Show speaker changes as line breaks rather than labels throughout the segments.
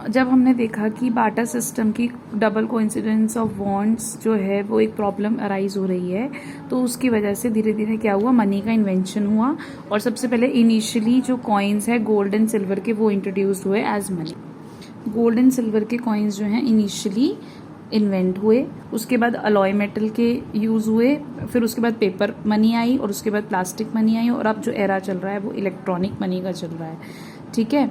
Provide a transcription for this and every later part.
जब हमने देखा कि बार्टर सिस्टम की डबल कोइंसिडेंस ऑफ बॉन्ड्स जो है वो एक प्रॉब्लम अराइज हो रही है, तो उसकी वजह से धीरे धीरे क्या हुआ, मनी का इन्वेंशन हुआ। और सबसे पहले इनिशियली जो कॉइन्स है गोल्ड एंड सिल्वर के, वो इंट्रोड्यूस्ड हुए as money. Gold and silver के कॉइन्स जो हैं इनिशियली इन्वेंट हुए, उसके बाद अलॉय मेटल के यूज़ हुए, फिर उसके बाद पेपर मनी आई, और उसके बाद प्लास्टिक मनी आई, और अब जो एरा चल रहा है वो इलेक्ट्रॉनिक मनी का चल रहा है। ठीक है,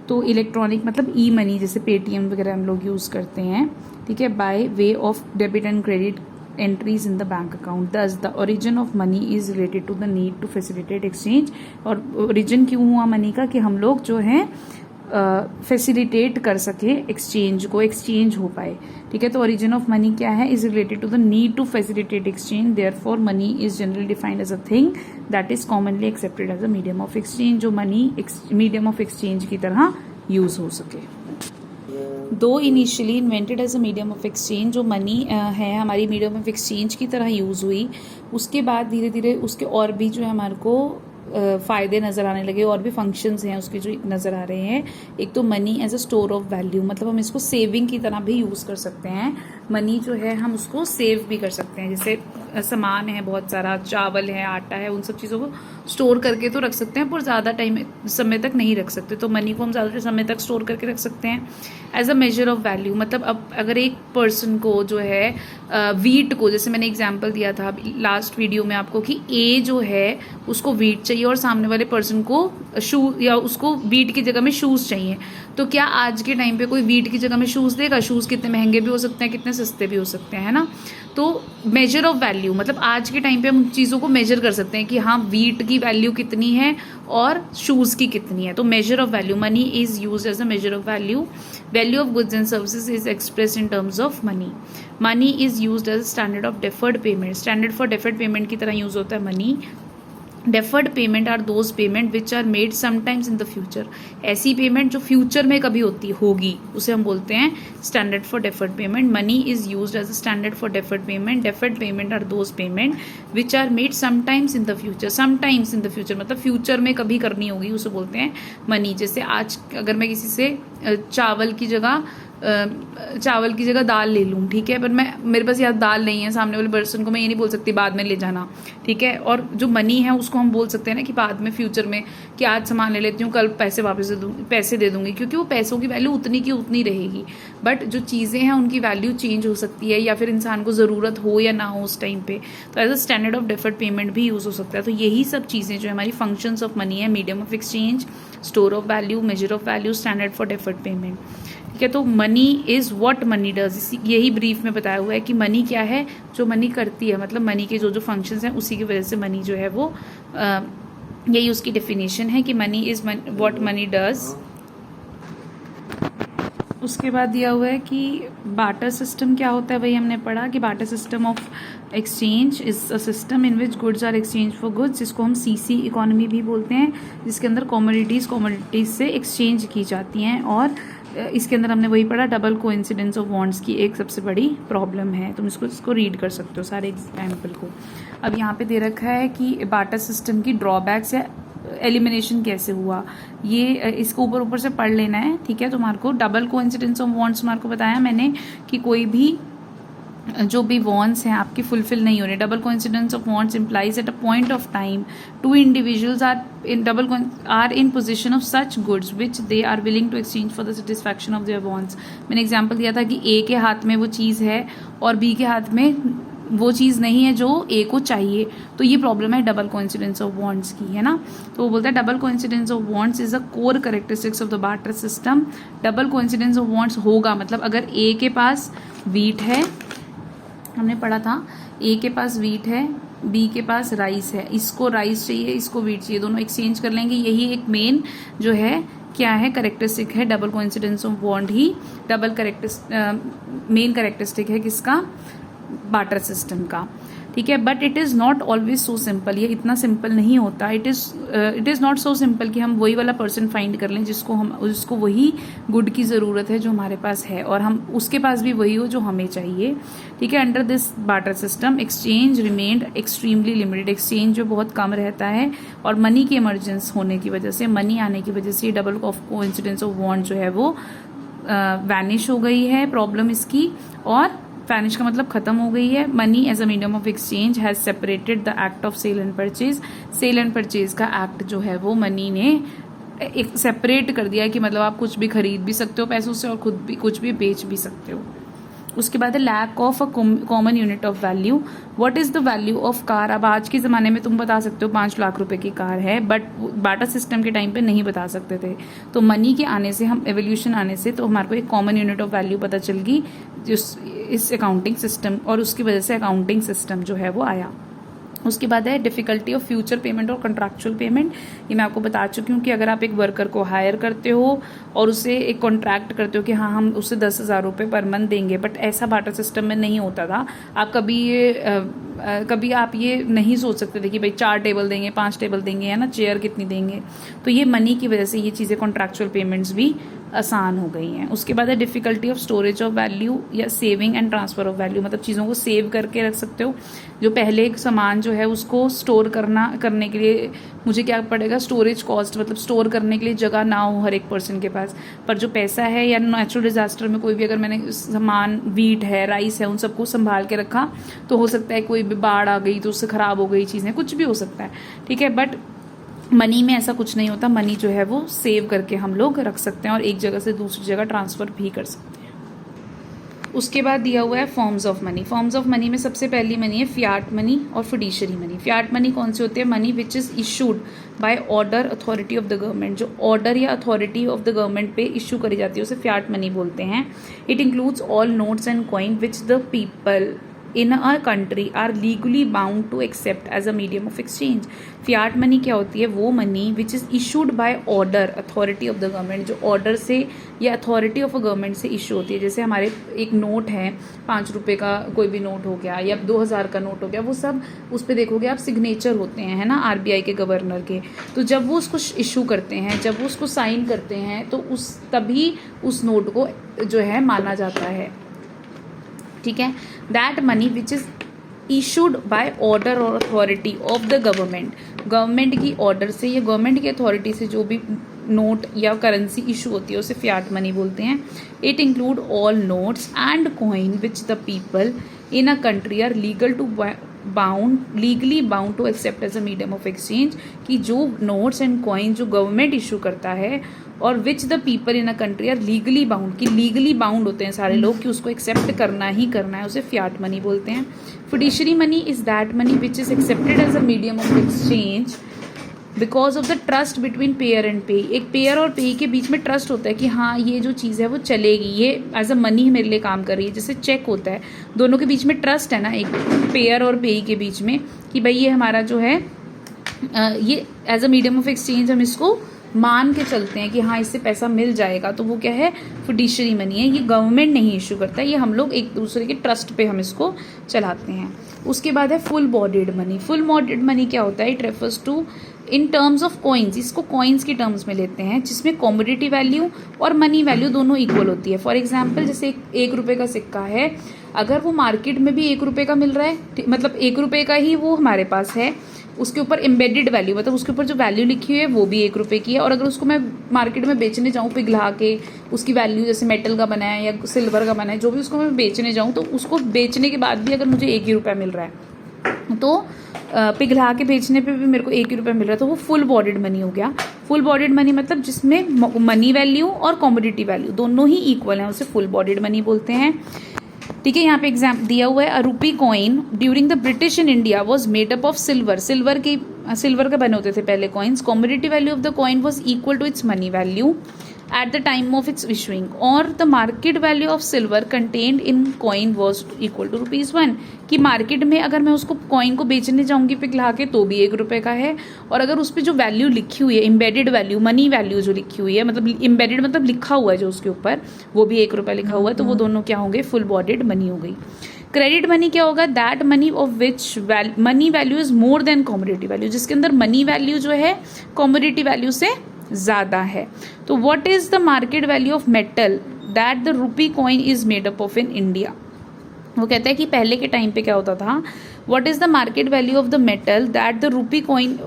तो इलेक्ट्रॉनिक मतलब ई मनी, जैसे पेटीएम वगैरह हम लोग यूज़ करते हैं। ठीक है, by way of debit and credit entries in the bank account. Thus the origin of money is related to the need to facilitate exchange. और ओरिजिन क्यों हुआ मनी का, कि हम लोग जो है फैसिलिटेट कर सके एक्सचेंज को, एक्सचेंज हो पाए। ठीक है, तो ओरिजिन ऑफ मनी क्या है, is related to the need to facilitate exchange. Therefore money is generally defined as a thing that is commonly accepted as a medium of exchange, जो मनी मीडियम ऑफ एक्सचेंज की तरह use हो सके। Though initially invented as a medium of exchange, जो money है हमारी medium of exchange की तरह यूज हुई, उसके बाद धीरे धीरे उसके और भी जो है हमारे को फ़ायदे नज़र आने लगे, और भी फंक्शंस हैं उसके जो नज़र आ रहे हैं। एक तो money as a store of value, मतलब हम इसको सेविंग की तरह भी यूज़ कर सकते हैं। मनी जो है हम उसको सेव भी कर सकते हैं, जैसे सामान है बहुत सारा, चावल है, आटा है, उन सब चीज़ों को स्टोर करके तो रख सकते हैं, पर ज़्यादा समय तक नहीं रख सकते, तो मनी को हम ज़्यादा समय तक स्टोर करके रख सकते हैं। As a measure of value, मतलब अब अगर एक पर्सन को जो है वीट को, जैसे मैंने एग्जाम्पल दिया था लास्ट वीडियो में आपको, कि ए जो है उसको वीट चाहिए और सामने वाले पर्सन को शू, या उसको वीट की जगह में शूज़ चाहिए, तो क्या आज के टाइम पे कोई वीट की जगह में शूज़ देगा? शूज़ कितने महंगे भी हो सकते हैं, कितने सस्ते भी हो सकते हैं, है ना। तो मेजर ऑफ वैल्यू मतलब आज के टाइम पे हम चीज़ों को मेजर कर सकते हैं कि हाँ वीट की वैल्यू कितनी है और शूज़ की कितनी है। तो measure of value, money is use as a measure of value. Value of goods and services is express in terms of money. Money is use as standard of deferred payment, standard for deferred payment की तरह use होता है money. Deferred payment are those payment which are made sometimes in the future, ऐसी payment जो future में कभी होगी उसे हम बोलते हैं standard for deferred payment. Money is used as a standard for deferred payment. Deferred payment are those payment which are made sometimes in the future, sometimes in the future मतलब future में कभी करनी होगी, उसे बोलते हैं मनी। जैसे आज अगर मैं किसी से चावल की जगह दाल ले लूँ, ठीक है, पर मेरे पास यार दाल नहीं है, सामने वाले पर्सन को मैं ये नहीं बोल सकती बाद में ले जाना, ठीक है। और जो मनी है उसको हम बोल सकते हैं ना कि बाद में फ्यूचर में, कि आज सामान ले लेती हूँ, कल पैसे दे दूंगी, क्योंकि वो पैसों की वैल्यू उतनी की उतनी रहेगी। बट जो चीज़ें हैं उनकी वैल्यू चेंज हो सकती है, या फिर इंसान को ज़रूरत हो या ना हो उस टाइम पे, तो as a standard of deferred payment भी यूज़ हो सकता है। तो यही सब चीज़ें जो हमारी फंक्शंस ऑफ मनी है, medium of exchange, store of value, measure of value, standard for deferred payment. ठीक है, तो money is what money does, यही ब्रीफ में बताया हुआ है कि मनी क्या है, जो मनी करती है, मतलब मनी के जो जो फंक्शंस हैं उसी की वजह से मनी जो है वो यही उसकी डेफिनेशन है कि money is what money does. उसके बाद दिया हुआ है कि बार्टर सिस्टम क्या होता है, वही हमने पढ़ा कि barter system of exchange is a system in which goods are exchange for goods, जिसको हम सीसी इकोनॉमी भी बोलते हैं, जिसके अंदर कमोडिटीज़ से एक्सचेंज की जाती हैं। और इसके अंदर हमने वही पढ़ा, डबल कोइंसिडेंस ऑफ बॉन्ड्स की एक सबसे बड़ी प्रॉब्लम है। तुम इसको रीड कर सकते हो सारे एग्जाम्पल को। अब यहाँ पे दे रखा है कि बार्टर सिस्टम की ड्रॉबैक्स या एलिमिनेशन कैसे हुआ, ये इसको ऊपर से पढ़ लेना है, ठीक है। तुम्हारे को डबल कोइंसिडेंस ऑफ बॉन्ड्स तुम्हारे को बताया मैंने कि कोई भी जो भी वॉन्ट्स हैं आपकी फुलफिल नहीं हो रहे। Double coincidence of wants implies at a point of time two individuals are in position of such goods which they are willing to exchange for the satisfaction of their wants. मैंने example दिया था कि ए के हाथ में वो चीज़ है और बी के हाथ में वो चीज़ नहीं है जो ए को चाहिए, तो ये प्रॉब्लम है डबल कोइंसिडेंस ऑफ बॉन्ड्स की, है ना। तो वो बोलता है double coincidence of bonds is a core characteristics of the barter system. Double coincidence of bonds होगा मतलब अगर ए के पास वीट है, हमने पढ़ा था, ए के पास वीट है, बी के पास राइस है, इसको राइस चाहिए, इसको वीट चाहिए, दोनों एक्सचेंज कर लेंगे। यही एक मेन जो है क्या है कैरेक्टरिस्टिक है double coincidence of bond he, main characteristic है किसका, बार्टर सिस्टम का, ठीक है। But it is not always so simple, ये इतना सिंपल नहीं होता। It is not so simple कि हम वही वाला पर्सन फाइंड कर लें जिसको वही गुड की ज़रूरत है जो हमारे पास है, और हम उसके पास भी वही हो जो हमें चाहिए, ठीक है। Under this barter system exchange remained extremely limited, exchange जो बहुत कम रहता है, और मनी के इमरजेंस होने की वजह से, मनी आने की वजह से double of coincidence of bond जो है वो वैनिश हो गई है प्रॉब्लम इसकी, और वैनिश का मतलब खत्म हो गई है। Money as a medium of exchange has separated the act of sale and purchase. Sale and purchase का एक्ट जो है वो मनी ने एक सेपरेट कर दिया है कि मतलब आप कुछ भी खरीद भी सकते हो पैसों से और खुद भी कुछ भी बेच भी सकते हो। उसके बाद है lack of a common unit of value. What is the value of car. अब आज के ज़माने में तुम बता सकते हो 5 लाख रुपए की कार है, बट बाटा सिस्टम के टाइम पे नहीं बता सकते थे। तो मनी के आने से, हम एवोल्यूशन आने से, तो हमारे को एक कॉमन यूनिट ऑफ वैल्यू पता चल गई इस अकाउंटिंग सिस्टम, और उसकी वजह से अकाउंटिंग सिस्टम जो है वो आया। उसके बाद है डिफिकल्टी ऑफ फ्यूचर पेमेंट और कंट्रैक्चुअल पेमेंट। ये मैं आपको बता चुकी हूँ कि अगर आप एक वर्कर को हायर करते हो और उसे एक कॉन्ट्रैक्ट करते हो कि हाँ हम उसे 10,000 रुपये पर मंथ देंगे, बट ऐसा बाटा सिस्टम में नहीं होता था। आप कभी आप ये नहीं सोच सकते थे कि भाई 4 टेबल देंगे, 5 टेबल देंगे, है ना, चेयर कितनी देंगे। तो ये मनी की वजह से ये चीज़ें कॉन्ट्रैक्चुअल पेमेंट्स भी आसान हो गई हैं। उसके बाद है difficulty of storage of value या saving and transfer of value, मतलब चीज़ों को सेव करके रख सकते हो। जो पहले एक सामान जो है उसको स्टोर करने के लिए मुझे क्या पड़ेगा, स्टोरेज कॉस्ट, मतलब स्टोर करने के लिए जगह ना हो हर एक पर्सन के पास। पर जो पैसा है या नेचुरल डिजास्टर में कोई भी, अगर मैंने सामान वीट है, राइस है, उन सबको संभाल के रखा, तो हो सकता है कोई भी बाढ़ आ गई तो उससे ख़राब हो गई चीज़ें, कुछ भी हो सकता है, ठीक है। बट मनी में ऐसा कुछ नहीं होता। मनी जो है वो सेव करके हम लोग रख सकते हैं और एक जगह से दूसरी जगह ट्रांसफ़र भी कर सकते हैं। उसके बाद दिया हुआ है forms of money. Forms of money में सबसे पहली मनी है फियाट मनी और फिड्यूशियरी मनी। फियाट मनी कौन सी होती है, money which is issued by order authority of the government. जो ऑर्डर या अथॉरिटी ऑफ द गवर्नमेंट पे इशू करी जाती है उसे फियाट मनी बोलते हैं। It includes all notes and coin which the people in a country are legally bound to accept as a medium of exchange। Fiat money क्या होती है, वो money which is issued by order authority of the government, जो order से या authority of a government से issue होती है। जैसे हमारे एक नोट है 5 रुपये का, कोई भी नोट हो गया या 2000 का नोट हो गया, वो सब उस पर देखोगे आप सिग्नेचर होते हैं, है ना, RBI के गवर्नर के। तो जब वो उसको इशू करते हैं, जब वो उसको साइन करते हैं, तो तभी उस नोट को जो है माना जाता है, ठीक है। That money which is issued by order और authority of the government, government की ऑर्डर से या गवर्नमेंट की अथॉरिटी से जो भी नोट या करेंसी इशू होती है उसे फियाट मनी बोलते हैं। It include all notes and coin which the people in a country are legally bound to accept as a medium of exchange, कि जो नोट्स एंड कॉइन जो गवर्नमेंट इशू करता है और which the people in a country are legally bound, कि legally bound होते हैं सारे लोग कि उसको एक्सेप्ट करना ही करना है, उसे फियाट मनी बोलते हैं। Fiduciary money is that money which is accepted as a medium of exchange because of the trust between payer and payee. एक पेयर और पे के बीच में ट्रस्ट होता है कि हाँ ये जो चीज़ है वो चलेगी, ये एज अ मनी मेरे लिए काम कर रही है। जैसे चेक होता है, दोनों के बीच में ट्रस्ट है ना, एक पेयर और पे के बीच में, कि भाई ये हमारा जो है ये as a medium of exchange हम इसको मान के चलते हैं कि हाँ इससे पैसा मिल जाएगा। तो वो क्या है, फिड्यूशियरी मनी है। ये गवर्नमेंट नहीं इशू करता है, ये हम लोग एक दूसरे के ट्रस्ट पे हम इसको चलाते हैं। उसके बाद है full bodied money. Full bodied money क्या होता है, it refers to in terms of coins, इसको कॉइन्स की टर्म्स में लेते हैं, जिसमें कॉमोडिटी वैल्यू और मनी वैल्यू दोनों इक्वल होती है। फॉर एग्जाम्पल जैसे 1 रुपये का सिक्का है, अगर वो मार्केट में भी 1 रुपये का मिल रहा है, मतलब 1 रुपये का ही वो हमारे पास है, उसके ऊपर एम्बेडेड वैल्यू, मतलब उसके ऊपर जो वैल्यू लिखी हुई है वो भी 1 रुपये की है, और अगर उसको मैं मार्केट में बेचने जाऊँ पिघला के, उसकी वैल्यू जैसे मेटल का बना है या सिल्वर का बना है, जो भी उसको मैं बेचने जाऊँ, तो उसको बेचने के बाद भी अगर मुझे 1 ही रुपया मिल रहा है, तो पिघला के बेचने पे भी मेरे को 1 ही रुपया मिल रहा है, तो वो फुल बॉडीड मनी हो गया। फुल बॉडीड मनी मतलब जिसमें मनी वैल्यू और कॉमोडिटी वैल्यू दोनों ही इक्वल हैं, उसे फुल बॉडीड मनी बोलते हैं, ठीक है। यहाँ पे एग्जाम दिया हुआ है, a rupee coin during the British in India was made up of silver. Silver के बने होते थे पहले coins. Commodity value of the coin was equal to its money value at the time of its issuing, or the market value of silver contained in coin was equal to ₹1। कि market में अगर मैं उसको coin को बेचने जाऊंगी पिघला के तो भी 1 रुपये का है, और अगर उस पर जो वैल्यू लिखी हुई है एम्बेडेड वैल्यू, मनी वैल्यू जो लिखी हुई है, मतलब एम्बेडेड मतलब लिखा हुआ है जो उसके ऊपर, वो भी 1 रुपया लिखा हुआ है, तो वो दोनों क्या होंगे, फुल बॉडीड मनी हो गई। क्रेडिट मनी क्या होगा, that money of which money value is more than commodity value, जिसके अंदर मनी वैल्यू जो है कॉमोडिटी वैल्यू से ज़्यादा है। तो what is the market value of metal that the rupee coin is made up of in India. वो कहता है कि पहले के टाइम पे क्या होता था, what is the market value of the metal that the rupee coin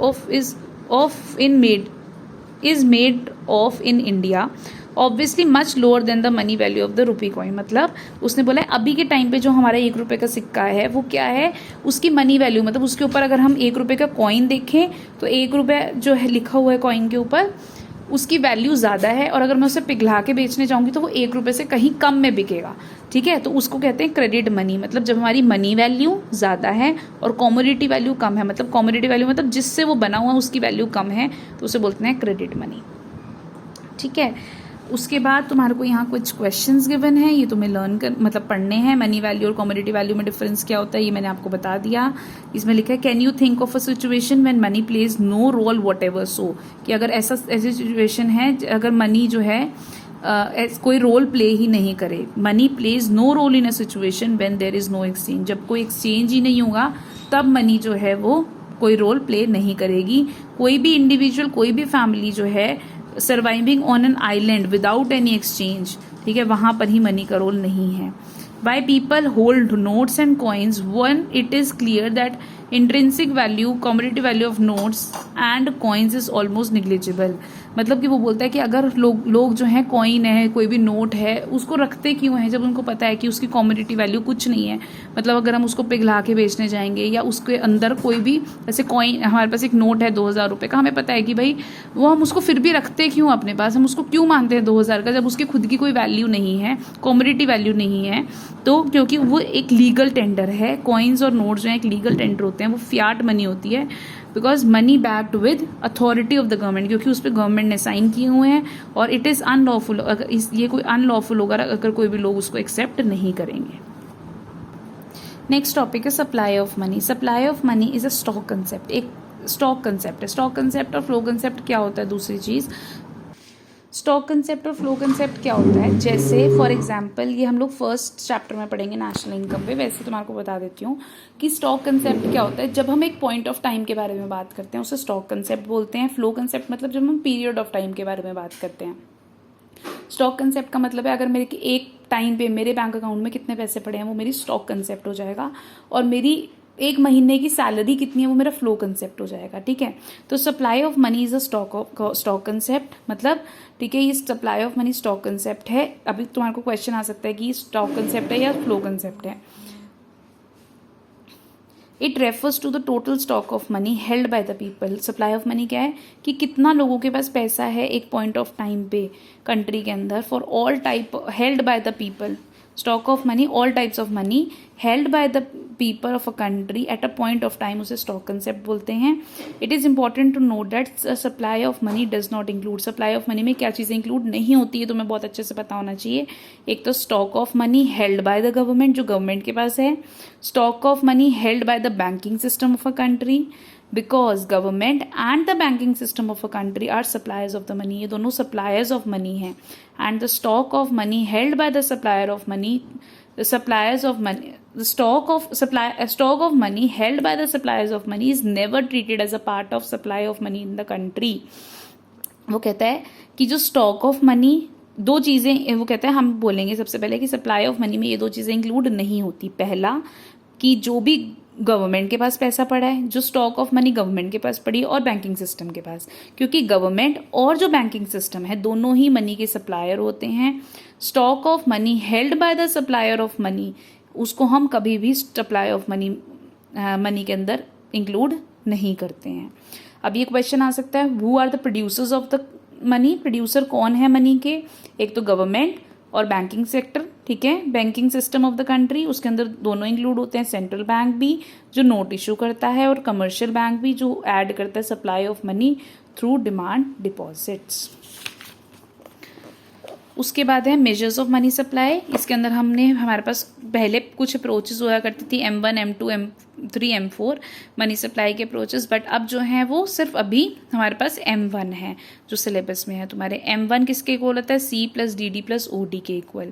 is made of in India. Obviously much lower than the money value of the rupee coin. मतलब उसने बोला है अभी के टाइम पे जो हमारा 1 रुपये का सिक्का है वो क्या है, उसकी मनी वैल्यू, मतलब उसके ऊपर अगर हम 1 रुपये का कॉइन देखें तो 1 रुपये जो है लिखा हुआ है कॉइन के ऊपर उसकी वैल्यू ज़्यादा है, और अगर मैं उसे पिघला के बेचने जाऊंगी तो वो 1 रुपये से कहीं कम में बिकेगा। ठीक है, तो उसको कहते हैं क्रेडिट मनी। मतलब जब हमारी मनी वैल्यू ज़्यादा है और कॉमोडिटी वैल्यू कम है, मतलब कॉमोडिटी वैल्यू मतलब जिससे वो बना हुआ उसकी वैल्यू कम है, तो उसे बोलते हैं क्रेडिट मनी। ठीक है, उसके बाद तुम्हारे को यहाँ कुछ क्वेश्चंस गिवन है, ये तुम्हें लर्न कर मतलब पढ़ने हैं। मनी वैल्यू और कमोडिटी वैल्यू में डिफरेंस क्या होता है ये मैंने आपको बता दिया। इसमें लिखा है can you think of a situation when money plays no role whatever so, कि अगर ऐसी सिचुएशन है अगर मनी जो है कोई रोल प्ले ही नहीं करे। Money plays no role in a situation when there is no exchange, जब कोई एक्सचेंज ही नहीं होगा तब मनी जो है वो कोई रोल प्ले नहीं करेगी। कोई भी इंडिविजुअल, कोई भी फैमिली जो है surviving on an island without any exchange, ठीक है, वहां पर ही मनी का रोल नहीं है। By people hold notes and coins one it is clear that intrinsic value commodity value of notes and coins is almost negligible. मतलब कि वो बोलता है कि अगर लोग जो है कॉइन है, कोई भी नोट है, उसको रखते क्यों है जब उनको पता है कि उसकी कमोडिटी वैल्यू कुछ नहीं है। मतलब अगर हम उसको पिघला के बेचने जाएंगे या उसके अंदर कोई भी ऐसे कॉइन, हमारे पास एक नोट है 2000 रुपये का, हमें पता है कि भाई वो हम उसको फिर भी रखते क्यों अपने पास, हम उसको क्यों मानते हैं 2000 का जब उसकी खुद की कोई वैल्यू नहीं है, कमोडिटी वैल्यू नहीं है। तो क्योंकि वो एक लीगल टेंडर है, कॉइन्स और नोट्स जो है एक लीगल टेंडर होते हैं, वो फियाट मनी होती है, because money backed with authority of the government, क्योंकि उस पर गवर्नमेंट ने साइन किए हुए हैं और इट इज़ अनलॉफुल, अगर ये कोई अनलॉफुल होगा अगर कोई भी लोग उसको एक्सेप्ट नहीं करेंगे। नेक्स्ट टॉपिक है supply of money. Supply of money is a stock concept, एक स्टॉक कंसेप्ट है। स्टॉक कंसेप्ट और फ्लो कंसेप्ट क्या होता है, दूसरी चीज़ स्टॉक कंसेप्ट और फ्लो कंसेप्ट क्या होता है। जैसे फॉर एग्जांपल ये हम लोग फर्स्ट चैप्टर में पढ़ेंगे नेशनल इनकम पे, वैसे तुम्हारे को बता देती हूँ कि स्टॉक कंसेप्ट क्या होता है। जब हम एक पॉइंट ऑफ टाइम के बारे में बात करते हैं उसे स्टॉक कंसेप्ट बोलते हैं। फ्लो कंसेप्ट मतलब जब हम पीरियड ऑफ टाइम के बारे में बात करते हैं। स्टॉक कंसेप्ट का मतलब है अगर मेरे एक टाइम पे मेरे बैंक अकाउंट में कितने पैसे पड़े हैं वो मेरी स्टॉक कंसेप्ट हो जाएगा, और मेरी एक महीने की सैलरी कितनी है वो मेरा फ्लो कंसेप्ट हो जाएगा। ठीक है, तो supply of money is a stock concept, मतलब ठीक है ये supply of money stock concept है। अभी तुम्हारे को क्वेश्चन आ सकता है कि स्टॉक कंसेप्ट है या फ्लो कंसेप्ट है। It refers to the total stock of money held by the people. Supply of money क्या है कि कितना लोगों के पास पैसा है एक पॉइंट ऑफ टाइम पे कंट्री के अंदर, for all type held by the people. Stock of money all types of money held by the people of a country at a point of time, उसे स्टॉक कंसेप्ट बोलते हैं। It is important to note that supply of money does not include. Supply of money में क्या चीज़ें include नहीं होती है तुम्हें बहुत अच्छे से पता होना चाहिए। एक तो stock of money held by the government, जो गवर्नमेंट के पास है। Stock of money held by the banking system of a country, because government and the banking system of a country are suppliers of the money, ये दोनों suppliers of money हैं। And the stock of money held by the supplier of money, the suppliers of money, the stock of money held by the suppliers of money is never treated as a part of supply of money in the country। वो कहता है कि जो stock of money, दो चीज़ें वो कहता है, हम बोलेंगे सबसे पहले कि सप्लाई ऑफ मनी में ये दो चीज़ें इंक्लूड नहीं होती। पहला कि जो भी गवर्नमेंट के पास पैसा पड़ा है, जो स्टॉक ऑफ मनी गवर्नमेंट के पास पड़ी और बैंकिंग सिस्टम के पास, क्योंकि गवर्नमेंट और जो बैंकिंग सिस्टम है दोनों ही मनी के सप्लायर होते हैं। Stock of money held by the supplier of money, उसको हम कभी भी सप्लाई ऑफ मनी के अंदर इंक्लूड नहीं करते हैं। अब ये क्वेश्चन आ सकता है who are the producers of the money. Producer कौन है मनी के, एक तो गवर्नमेंट और बैंकिंग सेक्टर। ठीक है, banking system of the country, उसके अंदर दोनों इंक्लूड होते हैं, सेंट्रल बैंक भी जो नोट इशू करता है और कमर्शियल बैंक भी जो ऐड करता है supply of money through demand deposits. उसके बाद है मेजर्स ऑफ मनी सप्लाई। इसके अंदर हमारे पास पहले कुछ अप्रोचेस हुआ करती थी, M1, M2, M3, M4 money supply के अप्रोचेस, बट अब जो है वो सिर्फ अभी हमारे पास M1 है जो सिलेबस में है तुम्हारे। M1 किसके इक्वल होता है, C plus DD plus OD के इक्वल।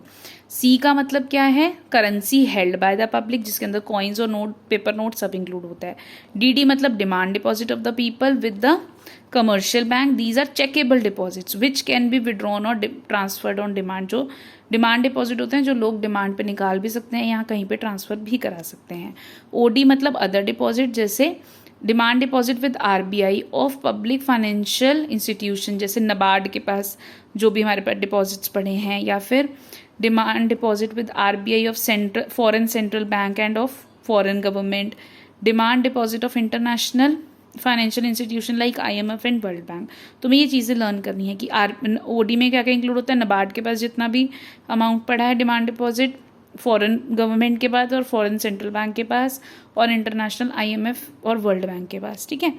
C का मतलब क्या है, currency held by the public, जिसके अंदर कॉइन्स और नोट, पेपर नोट सब इंक्लूड होता है। DD मतलब demand deposit of the people with the commercial bank, these are checkable deposits which can be withdrawn और ट्रांसफर्ड ऑन डिमांड। जो demand deposit होते हैं जो लोग डिमांड पे निकाल भी सकते हैं, यहाँ कहीं पे ट्रांसफर भी करा सकते हैं। OD मतलब अदर डिपॉजिट, जैसे demand deposit with RBI of public financial institution, जैसे नबार्ड के पास जो भी हमारे पास डिपॉजिट्स पड़े हैं, या फिर demand deposit with RBI of foreign central bank end of foreign government, demand deposit of international financial institution like IMF and world bank. तो मैं ये चीज़ें लर्न करनी है कि ओडी में क्या क्या इंक्लूड होता है। नबार्ड के पास जितना भी अमाउंट पड़ा है डिमांड डिपॉजिट, फॉरेन गवर्नमेंट के पास और फॉरेन सेंट्रल बैंक के पास, और इंटरनेशनल आईएमएफ और वर्ल्ड बैंक के पास, ठीक है।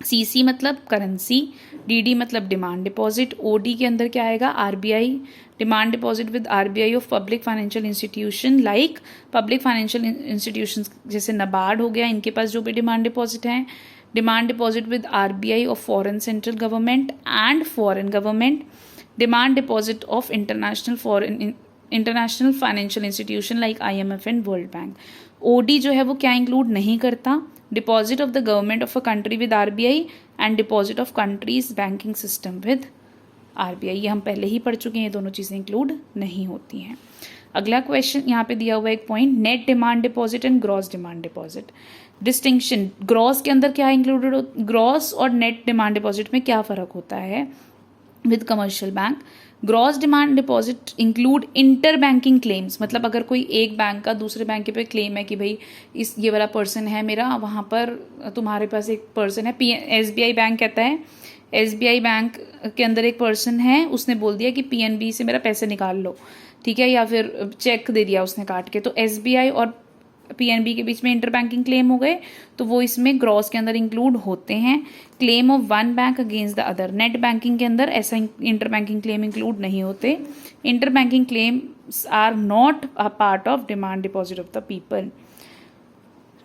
सीसी मतलब करेंसी, डीडी मतलब डिमांड डिपॉजिट, ओडी के अंदर क्या आएगा, RBI, demand deposit with RBI of public financial institution like public financial institution, जैसे नबार्ड हो गया, इनके पास जो भी डिमांड डिपॉजिट है। Demand deposit with RBI of foreign central government and foreign government, demand deposit of international financial institution like IMF and world bank. OD जो है वो क्या इंक्लूड नहीं करता, deposit of the government of a country with RBI and deposit of countries banking system with RBI, ये हम पहले ही पढ़ चुके हैं, ये दोनों चीज़ें इंक्लूड नहीं होती हैं। अगला क्वेश्चन यहाँ पे दिया हुआ एक point, net demand deposit and gross demand deposit. Distinction, gross के अंदर क्या इंक्लूडेड हो, ग्रॉस और नेट डिमांड डिपॉजिट में क्या फ़र्क होता है with commercial bank. Gross demand deposit include inter banking claims, मतलब अगर कोई एक बैंक का दूसरे बैंक के पे क्लेम है कि भाई ये वाला पर्सन है मेरा, वहाँ पर तुम्हारे पास एक पर्सन है, एसबीआई बैंक कहता है, एसबीआई बैंक के अंदर एक पर्सन है, उसने बोल दिया कि पीएनबी से मेरा पैसे निकाल लो, ठीक है, या फिर चेक दे दिया उसने काट के, तो एसबीआई और पीएनबी के बीच में इंटर बैंकिंग क्लेम हो गए, तो वो इसमें ग्रॉस के अंदर इंक्लूड होते हैं। Claim of one bank against the other, net banking के अंदर ऐसा इंटर बैंकिंग क्लेम इंक्लूड नहीं होते। Inter banking claims are not a part of demand deposit of the people.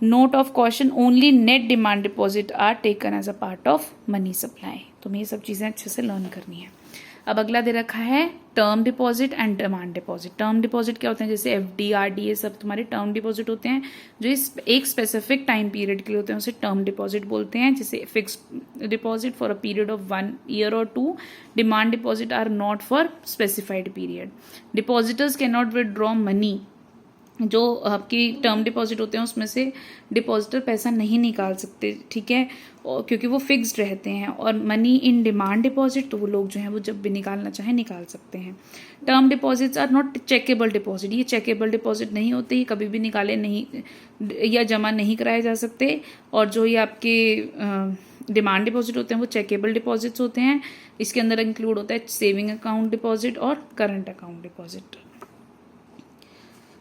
Note of question, only net demand deposit are taken as a part of money supply. तो हमें ये सब चीज़ें अच्छे से learn करनी है। अब अगला दे रखा है term deposit and demand deposit. Term deposit क्या होते हैं, जैसे एफडी, आरडी, ये सब तुम्हारे टर्म डिपॉजिट होते हैं, जो इस एक स्पेसिफिक टाइम पीरियड के लिए होते हैं, उसे टर्म डिपॉजिट बोलते हैं। जैसे fixed deposit for a period of 1 year और 2। Demand deposit are not for specified period. Depositors can not withdraw money, जो आपकी टर्म डिपॉजिट होते हैं उसमें से डिपॉजिटर पैसा नहीं निकाल सकते, ठीक है, और क्योंकि वो फिक्स्ड रहते हैं। और मनी इन डिमांड डिपॉजिट, तो वो लोग जो हैं वो जब भी निकालना चाहें निकाल सकते हैं। Term deposits are not checkable deposit, ये चेकेबल डिपॉजिट नहीं होते, ये कभी भी निकाले नहीं या जमा नहीं कराए जा सकते। और जो ये आपके डिमांड डिपॉजिट होते हैं वो चेकेबल डिपॉजिट्स होते हैं। इसके अंदर इंक्लूड होता है सेविंग अकाउंट डिपॉजिट और करंट अकाउंट डिपॉजिट।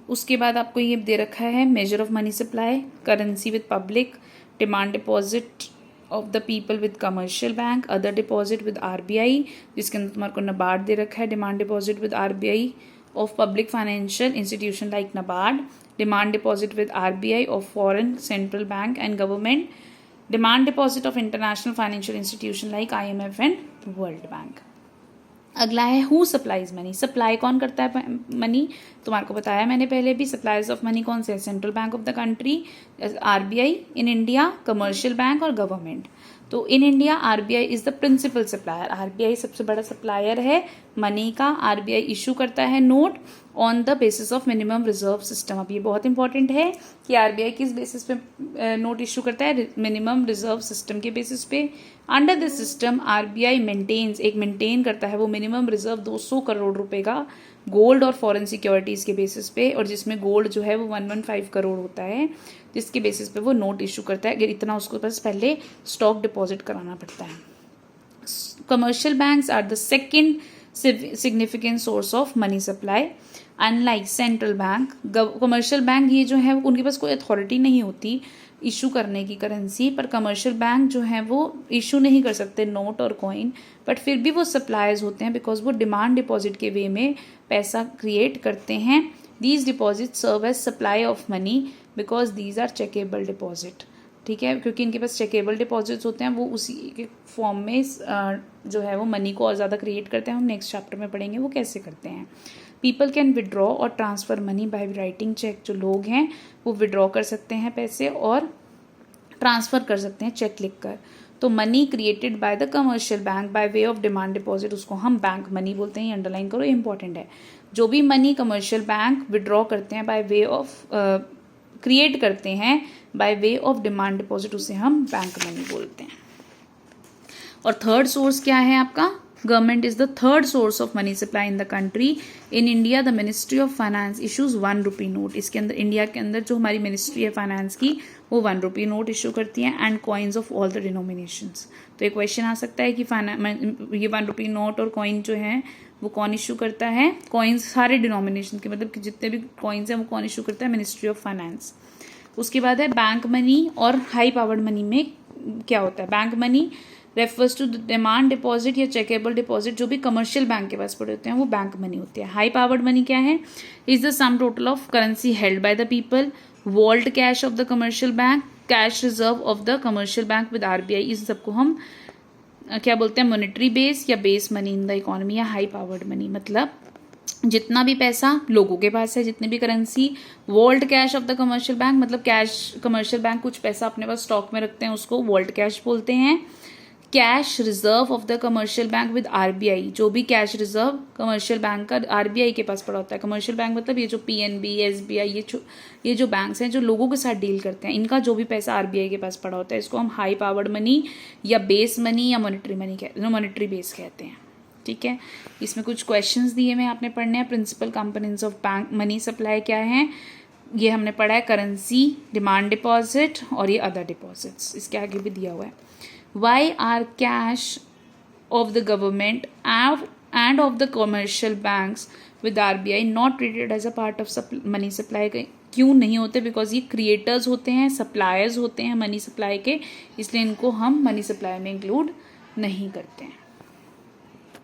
उसके बाद आपको ये दे रखा है measure of money supply, currency with public, demand deposit of the people with commercial bank, other deposit with RBI, जिसके अंदर तुम्हारे को नबार्ड दे रखा है, demand deposit with RBI of public financial institution like NABARD, demand deposit with RBI of foreign central bank and government, demand deposit of international financial institution like IMF and world bank. अगला है who supplies money, supply कौन करता है money, तुम्हारे को बताया मैंने पहले भी। सप्लायर्स ऑफ मनी कौन से, central bank of the country, RBI in India, commercial bank और गवर्नमेंट। तो in India RBI is the principal supplier, RBI सबसे बड़ा सप्लायर है मनी का। आरबीआई इशू करता है note on the basis of minimum reserve system. अब ये बहुत इंपॉर्टेंट है कि आरबीआई किस बेसिस पे नोट इशू करता है, मिनिमम रिजर्व सिस्टम के बेसिस पे। Under this system RBI maintain करता है वो मिनिमम रिजर्व 200 करोड़ रुपए का गोल्ड और फॉरेन सिक्योरिटीज के बेसिस पे, और जिसमें गोल्ड जो है वो 115 करोड़ होता है, जिसके बेसिस पे वो नोट इशू करता है। अगर इतना उसको बस पहले स्टॉक डिपॉजिट कराना पड़ता है। Commercial banks are the second significant source of money supply. Unlike central bank, commercial bank ये जो है उनके पास कोई अथॉरिटी नहीं होती इशू करने की करेंसी, पर कमर्शियल बैंक जो है वो इशू नहीं कर सकते नोट और कॉइन, बट फिर भी वो सप्लायर्स होते हैं बिकॉज वो डिमांड डिपॉजिट के वे में पैसा क्रिएट करते हैं। These deposit serve as supply of money because these are checkable deposit, ठीक है, क्योंकि इनके पास चेकेबल डिपॉजिट्स होते हैं, वो उसी के फॉर्म में जो है वो मनी को और ज़्यादा क्रिएट करते हैं। हम नेक्स्ट चैप्टर में पढ़ेंगे वो कैसे करते हैं। पीपल कैन विड्रॉ और transfer money by writing cheque, जो लोग हैं वो विड्रॉ कर सकते हैं पैसे और ट्रांसफ़र कर सकते हैं चेक लिख कर। तो money created by the commercial bank by way of demand deposit, उसको हम बैंक मनी बोलते हैं, ये अंडरलाइन करो, ये इंपॉर्टेंट है। जो भी मनी कमर्शियल बैंक विड्रॉ करते हैं बाय वे ऑफ क्रिएट करते हैं bye way of demand deposit, उसे हम बैंक मनी बोलते हैं। और थर्ड सोर्स क्या है आपका? Government is the third source of money supply in the country. In India the ministry of finance issues 1 rupee note. इसके अंदर इंडिया के अंदर जो हमारी मिनिस्ट्री है फाइनेंस की वो 1 रुपी नोट इशू करती है and coins of all the denominations. तो एक क्वेश्चन आ सकता है कि ये 1 रुपी नोट और कॉइन जो है वो कौन इशू करता है? कॉइन्स सारे डिनोमिनेशन के, मतलब कि जितने भी कॉइन्स हैं वो कौन इशू करता है? Ministry of finance. उसके बाद है बैंक मनी और हाई पावर्ड मनी में क्या होता है? Bank money refers to demand deposit या चेकेबल डिपॉजिट जो भी कमर्शियल बैंक के पास पड़े होते हैं वो बैंक मनी होती है। हाई पावर्ड मनी क्या है? Is the sum total of currency held by the people, vault cash of the commercial bank, cash reserve of the commercial bank with RBI. इस सबको हम क्या बोलते हैं? मॉनेटरी बेस या base money in the economy या high powered money. मतलब जितना भी पैसा लोगों के पास है, जितनी भी currency, vault cash of the commercial bank मतलब कैश, कमर्शियल बैंक कुछ पैसा अपने पास स्टॉक में रखते हैं उसको वॉल्ट कैश बोलते हैं। Cash reserve of the commercial bank with RBI, जो भी कैश रिजर्व कमर्शियल बैंक का आरबीआई के पास पड़ा होता है। कमर्शियल बैंक मतलब ये जो पीएनबी, एसबीआई, ये जो बैंक्स हैं जो लोगों के साथ डील करते हैं, इनका जो भी पैसा आरबीआई के पास पड़ा होता है इसको हम हाई पावर्ड मनी या बेस मनी या मॉनेटरी मनी मॉनेटरी बेस कहते हैं। ठीक है, इसमें कुछ क्वेश्चंस दिए हुए आपने पढ़ने हैं। Principal components of bank money supply क्या है? ये हमने पढ़ा है करेंसी, डिमांड डिपॉजिट और ये अदर डिपॉजिट्स। इसके आगे भी दिया हुआ है। Why are cash of the government and of the commercial banks with RBI not treated as a part of money supply? क्यों नहीं होते? बिकॉज ये क्रिएटर्स होते हैं, सप्लायर्स होते हैं मनी सप्लाई के, इसलिए इनको हम मनी सप्लाई में इंक्लूड नहीं करते हैं।